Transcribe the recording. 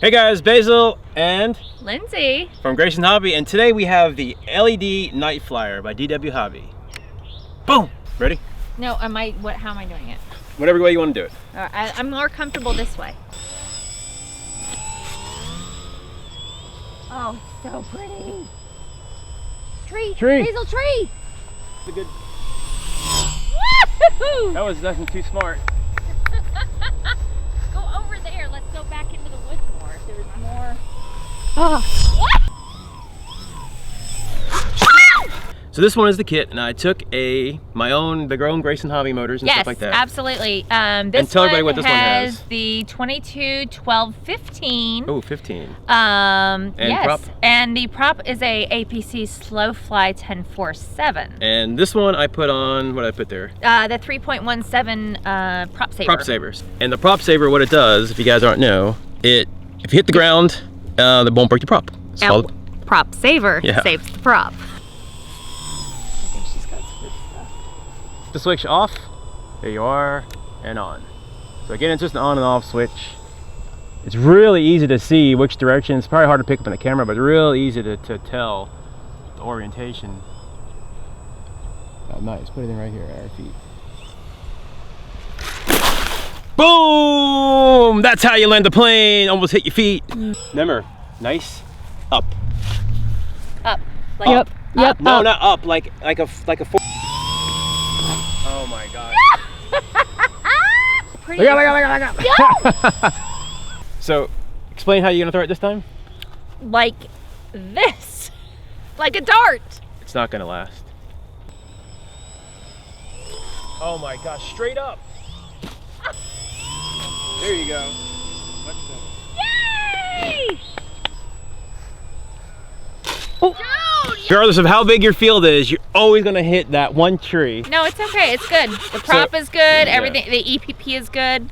Hey guys, Basil and Lindsay from GraysonHobby, and today we have the LED night flyer by DW Hobby. Boom! Ready? No, how am I doing it? Whatever way you want to do it. I'm more comfortable this way. Oh, it's so pretty. Tree. Basil, tree. That's a good... That was nothing too smart. Go over there. Let's go back into the woods more. If there's more. Oh. So this one is the kit, and I took my own GraysonHobby motors and Yes, stuff like that. Absolutely. This and tell everybody what this one has. The 22, 12, 15. Oh, 15. And yes. Prop? And the prop is a APC Slow Fly 1047. And this one I put on, what did I put there? The 3.17 prop saver. Prop savers. And the prop saver, what it does, if you guys aren't know, if you hit the ground, it won't break the prop. Prop saver saves the prop. The switch off, there you are, and on. So again, it's just an on and off switch. It's really easy to see which direction. It's probably hard to pick up in the camera, but it's real easy to tell the orientation. Oh, nice. Put it in right here at our feet. Boom! That's how you land the plane. Almost hit your feet. Remember, nice, up. Up. Like up. Yep. No, not up. Like a four. Oh my god. Pretty. So, explain how you're gonna throw it this time? Like this. Like a dart. It's not gonna last. Oh my gosh, straight up. There you go. Yay! Oh. Regardless of how big your field is, you're always gonna hit that one tree. No, it's okay. It's good. The prop is good. Everything. The EPP is good.